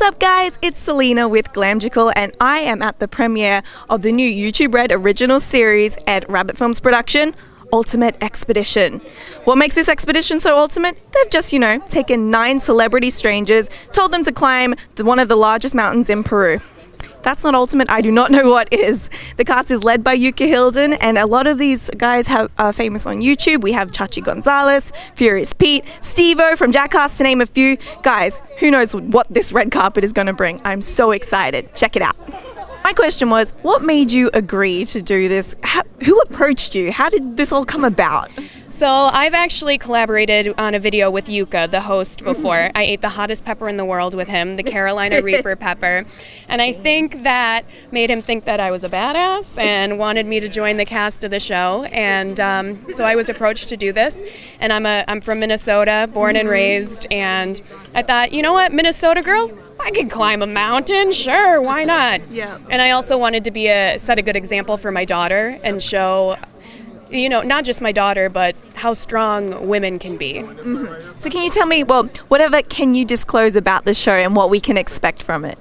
What's up guys, it's Selena with Glamgical and I am at the premiere of the new YouTube Red original series at Rabbit Films production, Ultimate Expedition. What makes this expedition so ultimate? They've just, taken 9 celebrity strangers, told them to climb one of the largest mountains in Peru. That's not ultimate, I do not know what is. The cast is led by Jukka Hilden and a lot of these guys are famous on YouTube. We have Chachi Gonzalez, Furious Pete, Steve-O from Jackass to name a few. Guys, who knows what this red carpet is going to bring. I'm so excited. Check it out. My question was, what made you agree to do this? Who approached you? How did this all come about? So I've actually collaborated on a video with Yuka, the host, before. I ate the hottest pepper in the world with him, the Carolina Reaper pepper. And I think that made him think that I was a badass and wanted me to join the cast of the show. And so I was approached to do this. And I'm from Minnesota, born and raised. And I thought, you know what, Minnesota girl? I can climb a mountain, sure, why not? Yeah. And I also wanted to set a good example for my daughter and show, not just my daughter, but how strong women can be. Mm-hmm. So can you tell me, whatever can you disclose about the show and what we can expect from it?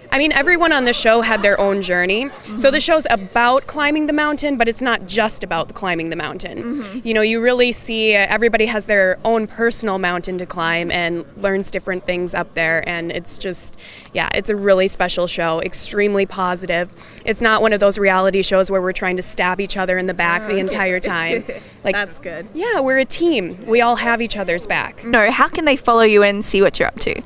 I mean, everyone on the show had their own journey. Mm-hmm. So the show's about climbing the mountain, but it's not just about climbing the mountain. Mm-hmm. You really see everybody has their own personal mountain to climb and learns different things up there. And it's just, it's a really special show, extremely positive. It's not one of those reality shows where we're trying to stab each other in the back the entire time. That's good. Yeah, we're a team. We all have each other's back. No, how can they follow you and see what you're up to?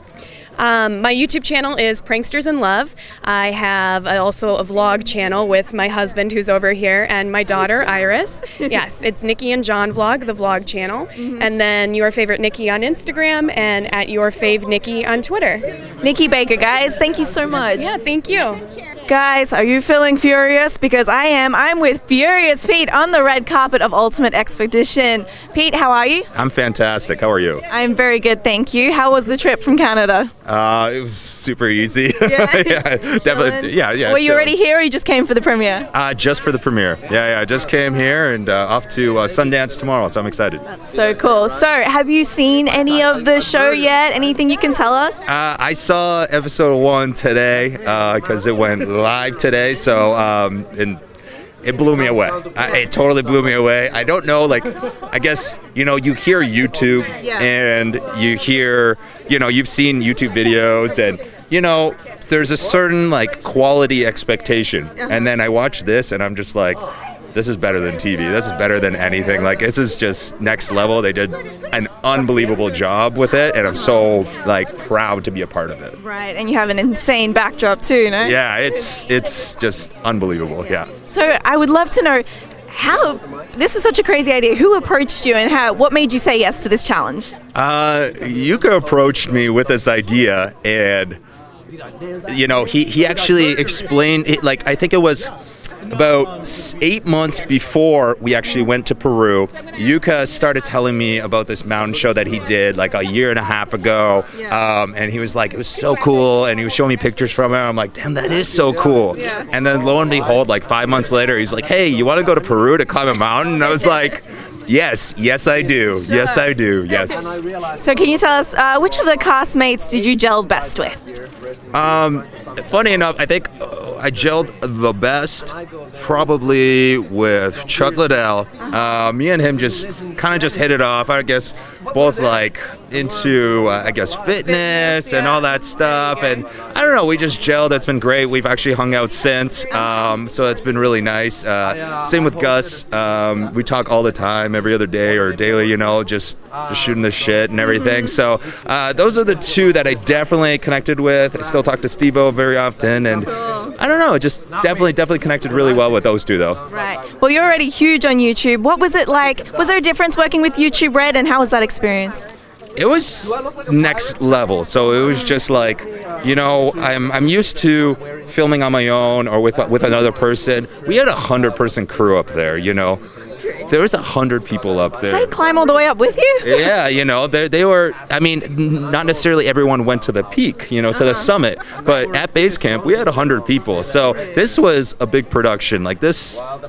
My YouTube channel is Pranksters in Love. I have also a vlog channel with my husband who's over here and my daughter Iris. Yes, it's Nikki and John Vlog, the vlog channel. Mm-hmm. And then Your Favorite Nikki on Instagram and at Your Fave Nikki on Twitter. Nikki Baker, guys, thank you so much. Yeah, thank you. Guys, are you feeling furious? Because I am. I'm with Furious Pete on the red carpet of Ultimate Expedition. Pete, how are you? I'm fantastic. How are you? I'm very good, thank you. How was the trip from Canada? It was super easy. Yeah, yeah, definitely. Yeah. Were you already here or you just came for the premiere? Just for the premiere. Yeah, I just came here and off to Sundance tomorrow, so I'm excited. That's so cool. So, have you seen any of the show yet? Anything you can tell us? I saw episode 1 today because it went live today, so and it blew me away. It totally blew me away. I don't know, I guess, you hear YouTube and you hear, you've seen YouTube videos and, there's a certain, quality expectation. And then I watch this and I'm just like, this is better than TV. This is better than anything. This is just next level. They did an unbelievable job with it, and I'm so proud to be a part of it. Right, and you have an insane backdrop too, no? Yeah, it's just unbelievable. Yeah. So I would love to know how. This is such a crazy idea. Who approached you, and what made you say yes to this challenge? Yuka approached me with this idea, and he actually explained it. I think it was about 8 months before we actually went to Peru, Yuka started telling me about this mountain show that he did a year and a half ago. And he was like, it was so cool. And he was showing me pictures from it. I'm like, damn, that is so cool. And then lo and behold, 5 months later, he's like, hey, you want to go to Peru to climb a mountain? And I was like, yes, I do. Sure. Yes, I do. Yes. So can you tell us, which of the castmates did you gel best with? Funny enough, I think I gelled the best probably with Chuck Liddell. Me and him just hit it off. I guess both into fitness and all that stuff, and I don't know, we just gelled. It's been great. We've actually hung out since, so it's been really nice. Same with Gus. We talk all the time, every other day or daily, just shooting the shit and everything. So those are the two that I definitely connected with. I still talk to Steve-O very often, and I don't know, just definitely connected really well with those two though. Right. Well, you're already huge on YouTube. What was it like? Was there a difference working with YouTube Red, and how was that experience? It was next level. So it was just I'm used to filming on my own or with another person. We had a 100-person crew up there, There was 100 people up there. Did they climb all the way up with you? Yeah, they were, not necessarily everyone went to the peak, to the summit, but at base camp, we had 100 people. So this was a big production.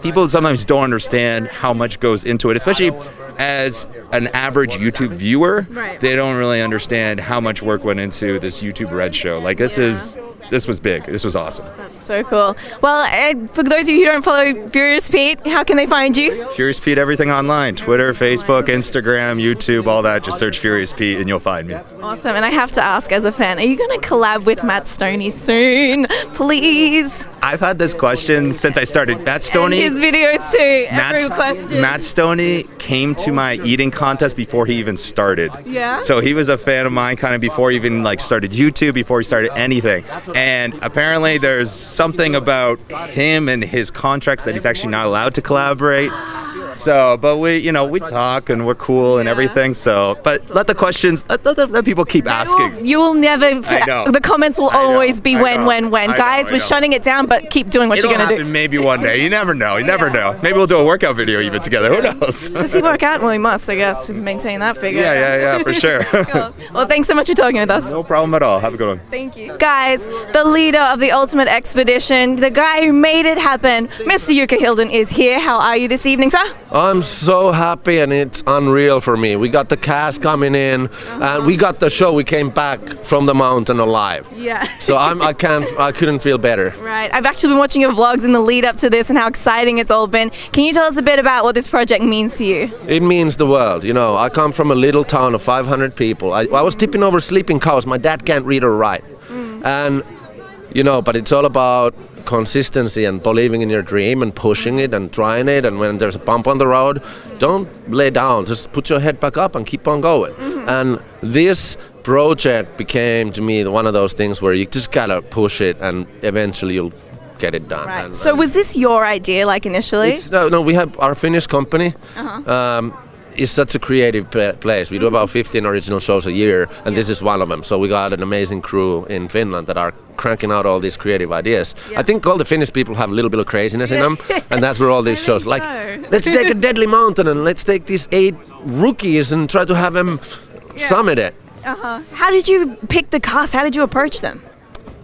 People sometimes don't understand how much goes into it, especially, as an average YouTube viewer, Right. they don't really understand how much work went into this YouTube Red show. Like this was big. This was awesome. That's so cool. Well, for those of you who don't follow Furious Pete, how can they find you? Furious Pete, everything online. Twitter, Facebook, Instagram, YouTube, all that. Just search Furious Pete and you'll find me. Awesome. And I have to ask, as a fan, are you going to collab with Matt Stoney soon? Please. I've had this question since I started. Matt Stoney. His videos too. Every question. Matt Stoney came to my eating contest before he even started. Yeah. So he was a fan of mine kind of before he even like started YouTube, before he started anything. And apparently there's something about him and his contracts that he's actually not allowed to collaborate. So, but we talk and we're cool and everything. So, but let the questions, let people keep asking. You will never, I know. the comments will always be when. Guys, we're know. shutting it down, but keep doing what It'll you're going to do. happen maybe one day. You never know. You never know. Maybe we'll do a workout video even together. Who knows? Does he work out? Well, he must, I guess, to maintain that figure. Yeah, for sure. Cool. Well, thanks so much for talking with us. No problem at all. Have a good one. Thank you. Guys, the leader of the Ultimate Expedition, the guy who made it happen, Mr. Jukka Hilden is here. How are you this evening, sir? I'm so happy and it's unreal for me. We got the cast coming in and we got the show. We came back from the mountain alive. Yeah. So I couldn't feel better. Right. I've actually been watching your vlogs in the lead up to this and how exciting it's all been. Can you tell us a bit about what this project means to you? It means the world. You know, I come from a little town of 500 people. I was tipping over sleeping cows. My dad can't read or write. And, you know, but it's all about consistency and believing in your dream and pushing it and trying it. And when there's a bump on the road, don't lay down. Just put your head back up and keep on going. And this project became to me one of those things where you just gotta push it and eventually you'll get it done. Right. So was this your idea, like initially? No, we have our Finnish company. It's such a creative place. We do about 15 original shows a year, and this is one of them. So we got an amazing crew in Finland that are cranking out all these creative ideas. I think all the Finnish people have a little bit of craziness in them, and that's where all these shows, like, let's take a deadly mountain and let's take these 8 rookies and try to have them summit it. How did you pick the cast? How did you approach them?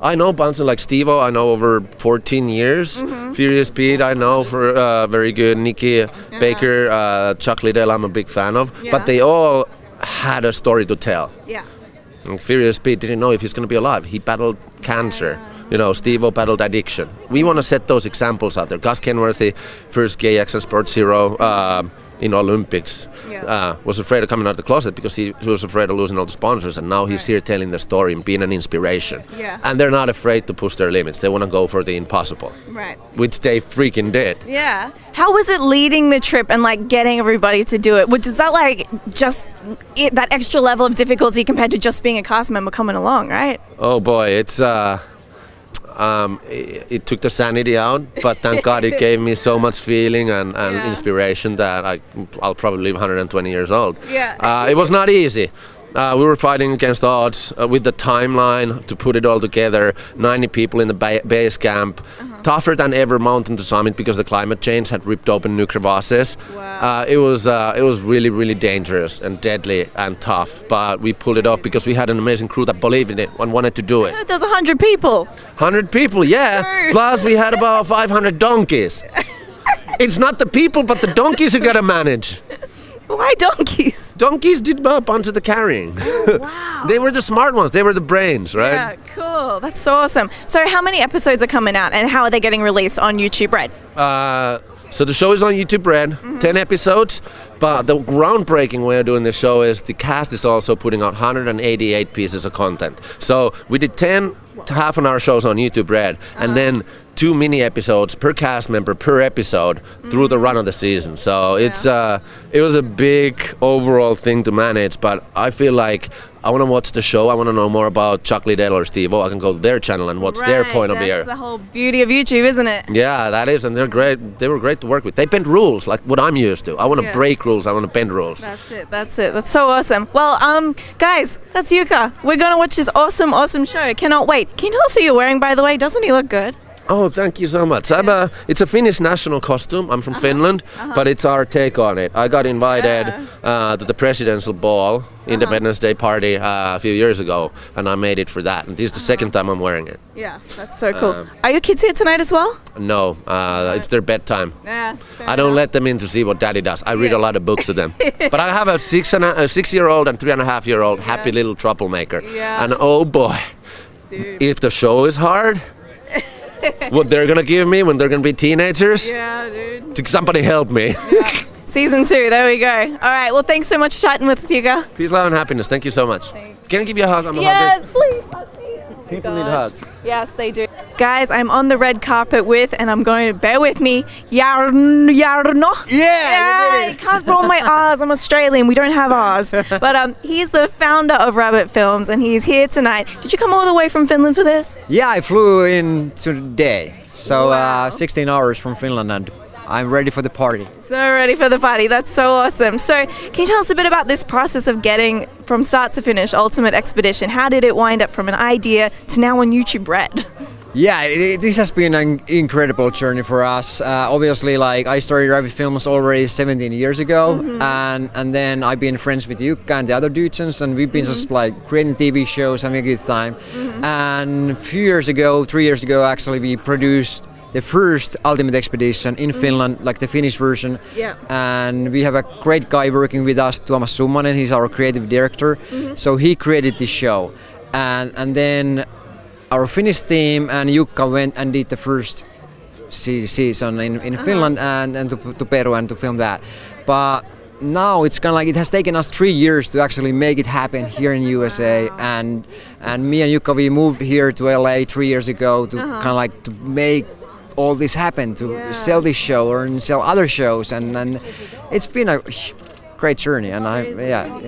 I know a bunch of like Steve-O, I know over 14 years. Furious Pete, I know for very good. Nikki Baker, Chachi Gonzalez, I'm a big fan of. But they all had a story to tell. Yeah. And Furious Pete didn't know if he's going to be alive. He battled cancer. You know, Steve-O battled addiction. We want to set those examples out there. Gus Kenworthy, first gay action sports hero in Olympics, was afraid of coming out of the closet because he was afraid of losing all the sponsors, and now he's here telling the story and being an inspiration. And they're not afraid to push their limits. They want to go for the impossible, which they freaking did. Yeah. How was it leading the trip and like getting everybody to do it? Does that like just that extra level of difficulty compared to just being a cast member coming along, right? Oh boy, it's it took the sanity out, but thank God it gave me so much feeling and inspiration that I'll probably live 120 years old. It was not easy. We were fighting against odds with the timeline to put it all together. 90 people in the base camp. Tougher than ever mountain to summit because the climate change had ripped open new crevasses. It was really, really dangerous and deadly and tough, but we pulled it off because we had an amazing crew that believed in it and wanted to do it. There's 100 people. 100 people, yeah. Plus we had about 500 donkeys. It's not the people, but the donkeys you gotta manage. Why donkeys? Donkeys did a bunch of the carrying. Wow. They were the smart ones. They were the brains, right? Yeah, cool. That's so awesome. So how many episodes are coming out and how are they getting released on YouTube Red? So the show is on YouTube Red, 10 episodes, but the groundbreaking way of doing the show is the cast is also putting out 188 pieces of content. So we did 10 half-an-hour shows on YouTube Red, and then 2 mini episodes per cast member per episode through the run of the season. So it was a big overall thing to manage, but I feel like I want to watch the show. I want to know more about Chachi Gonzalez or Steve-O. I can go to their channel and watch their point of view. That's the whole beauty of YouTube, isn't it? Yeah, that is, and they're great. They were great to work with. They bend rules like what I'm used to. I want to break rules. I want to bend rules. That's it. That's it. That's so awesome. Well, guys, that's Yuka. We're gonna watch this awesome show. Cannot wait. Can you tell us who you're wearing, by the way? Doesn't he look good? Oh, thank you so much. It's a Finnish national costume. I'm from Finland, but it's our take on it. I got invited to the presidential ball, Independence Day party a few years ago, and I made it for that. And this is the second time I'm wearing it. Yeah, that's so cool. Are your kids here tonight as well? No, it's their bedtime. Yeah, I don't let them in to see what Daddy does. I read a lot of books to them. But I have a 6-year-old and 3.5-year-old happy little troublemaker. Yeah. And oh boy, dude. If the show is hard, what they're gonna give me when they're gonna be teenagers? Yeah, dude. Somebody help me. Yeah. Season 2, there we go. All right, well, thanks so much for chatting with us, Yuka. Peace, love, and happiness. Thank you so much. Thanks. Can I give you a hug? I'm a yes, hugger. please. People need hugs. Yes, they do. Guys, I'm on the red carpet with, and I'm going to bear with me, Jarno. Yeah, I can't roll my R's. I'm Australian. We don't have R's. But he's the founder of Rabbit Films, and he's here tonight. Did you come all the way from Finland for this? Yeah, I flew in today. So 16 hours from Finland, and I'm ready for the party. So ready for the party. That's so awesome. So can you tell us a bit about this process of getting from start to finish Ultimate Expedition? How did it wind up from an idea to now on YouTube Red? Yeah, this has been an incredible journey for us. Obviously, like I started Rabbit Films already 17 years ago, and then I've been friends with Yuka and the other dudes, and we've been just like creating TV shows, having a good time. And a few years ago, 3 years ago actually, we produced the first Ultimate Expedition in Finland, like the Finnish version. Yeah. And we have a great guy working with us, Tuomas Summanen. He's our creative director. So he created this show, and then our Finnish team and Jukka went and did the first season in Finland and to Peru and to film that. But now it's kind of like it has taken us 3 years to actually make it happen here in USA, and me and Jukka, we moved here to LA 3 years ago to kind of like to make all this happen, to sell this show or sell other shows, and it's been a great journey. And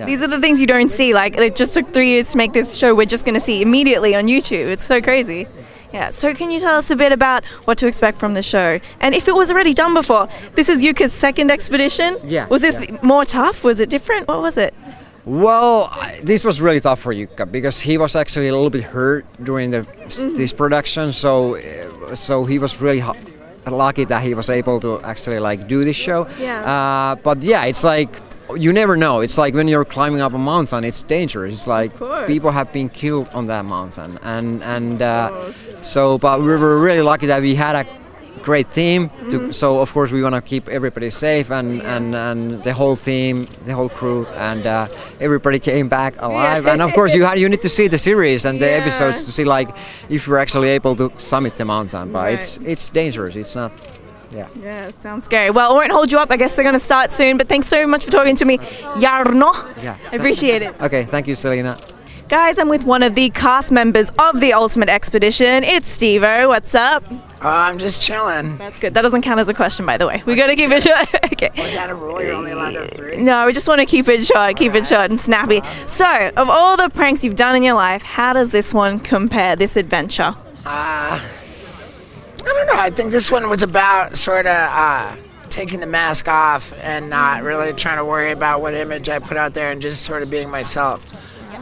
These are the things you don't see. Like, it just took 3 years to make this show. We're just going to see immediately on YouTube. It's so crazy. Yeah. So can you tell us a bit about what to expect from the show, and if it was already done before? This is Yuka's second expedition. Yeah. Was this more tough? Was it different? What was it? Well, this was really tough for Yuka because he was actually a little bit hurt during this production, so he was really lucky that he was able to actually like do this show. Yeah. But yeah, it's like you never know. It's like when you're climbing up a mountain, it's dangerous. It's like people have been killed on that mountain, but we were really lucky that we had a great team. So of course we want to keep everybody safe, and the whole team, the whole crew, and everybody came back alive. And of course you need to see the series and the episodes to see like if you're actually able to summit the mountain. But it's dangerous. It's not. Yeah, it sounds scary. Well, I won't hold you up. I guess they're going to start soon. But thanks so much for talking to me, Jarno. Yeah. I appreciate it. Okay, thank you, Selena. Guys, I'm with one of the cast members of the Ultimate Expedition. It's Steve-O. What's up? I'm just chilling. That's good. That doesn't count as a question, by the way. We got to keep it short. Okay. Was that a rule? You're only allowed to have 3? No, we just want to keep it short. Keep it short and snappy. So, of all the pranks you've done in your life, how does this one compare, this adventure? I don't know. I think this one was about sort of taking the mask off and not really trying to worry about what image I put out there and just sort of being myself,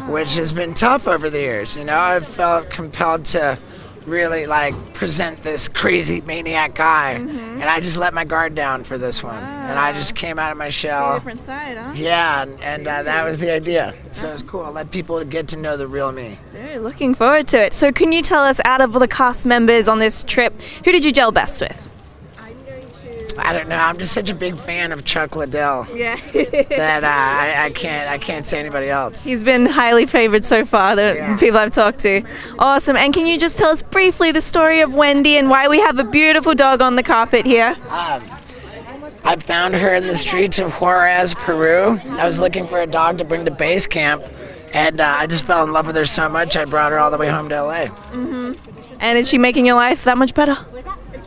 which has been tough over the years. You know, I've felt compelled to really like present this crazy maniac guy, and I just let my guard down for this one, and I just came out of my shell. Different side, huh? Yeah, and that was the idea. So it's cool. Let people get to know the real me. Very looking forward to it. So can you tell us, out of the cast members on this trip, who did you gel best with? I don't know. I'm just such a big fan of Chuck Liddell. Yeah. That I can't say anybody else. He's been highly favored so far, the people I've talked to. Awesome. And can you just tell us briefly the story of Wendy and why we have a beautiful dog on the carpet here? I found her in the streets of Juarez, Peru. I was looking for a dog to bring to base camp, and I just fell in love with her so much I brought her all the way home to LA. And is she making your life that much better?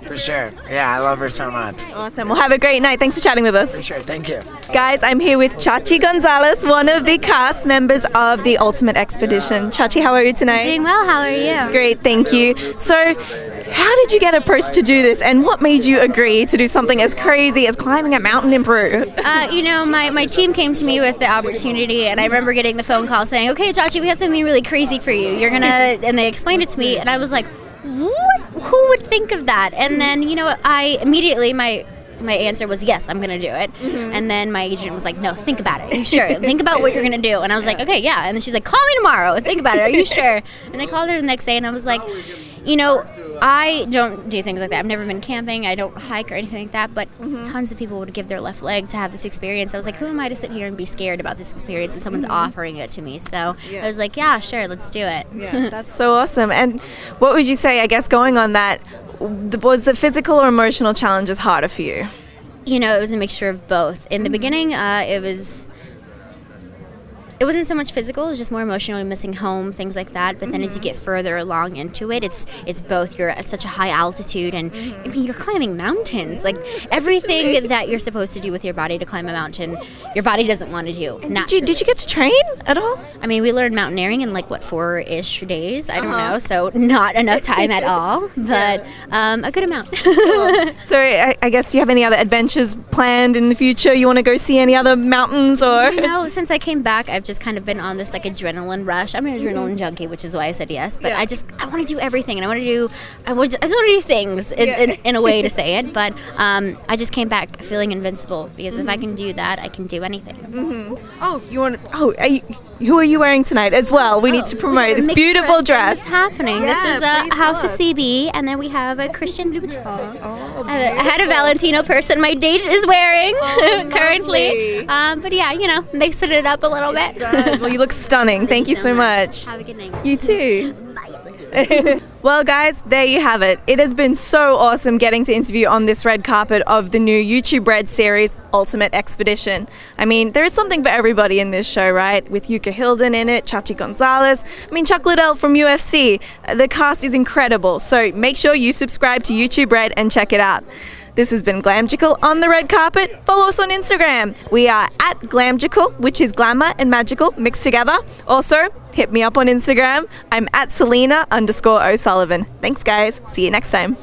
For sure. Yeah, I love her so much. Awesome. Well, have a great night. Thanks for chatting with us. For sure. Thank you. Guys, I'm here with Chachi Gonzalez, one of the cast members of the Ultimate Expedition. Chachi, how are you tonight? Doing well. How are you? Great, thank you. So, how did you get approached to do this, and what made you agree to do something as crazy as climbing a mountain in Peru? You know, my team came to me with the opportunity, and I remember getting the phone call saying, "Okay, Chachi, we have something really crazy for you. You're gonna," and they explained it to me, and I was like, "What? who would think of that? And then, you know, I immediately, my answer was, yes, I'm going to do it. And then my agent was like, no, think about it. Are you sure? Think about what you're going to do. And I was like, okay, yeah. And then she's like, call me tomorrow and think about it. Are you sure? And I called her the next day and I was like, you know, I don't do things like that. I've never been camping. I don't hike or anything like that. But tons of people would give their left leg to have this experience. I was like, who am I to sit here and be scared about this experience when someone's offering it to me? So I was like, yeah, sure, let's do it. Yeah, that's so awesome. And what would you say, I guess, going on that, was the physical or emotional challenges harder for you? You know, it was a mixture of both. In the beginning, it wasn't so much physical, it was just more emotional, missing home, things like that. But then as you get further along into it, it's both. You're at such a high altitude, and I mean, you're climbing mountains. Like everything that you're supposed to do with your body to climb a mountain, your body doesn't want to do. Did you get to train at all? I mean, we learned mountaineering in like, what, 4-ish days? I don't know, so not enough time at all, but a good amount. So I guess, do you have any other adventures planned in the future? You want to go see any other mountains or? No, since I came back, I've just kind of been on this like adrenaline rush. I'm an adrenaline junkie, which is why I said yes. But I want to do everything, and I just want to do things in a way to say it. But I just came back feeling invincible because if I can do that, I can do anything. Oh, who are you wearing tonight as well? We need to promote this beautiful dress. What's happening? This is a House of CB, and then we have a Christian Louboutin. I had a Valentino purse that my date is wearing currently. But yeah, you know, mixing it up a little bit. Well, you look stunning. Thank you so much. Have a good night. You too. Well, guys, there you have it. It has been so awesome getting to interview on this red carpet of the new YouTube Red series, Ultimate Expedition. I mean, there is something for everybody in this show, right? With Jukka Hilden in it, Chachi Gonzalez, Chuck Liddell from UFC. The cast is incredible, so make sure you subscribe to YouTube Red and check it out. This has been Glamgical on the red carpet. Follow us on Instagram. We are at Glamgical, which is glamour and magical mixed together. Also, hit me up on Instagram. I'm at Selena_O'Sullivan. Thanks, guys. See you next time.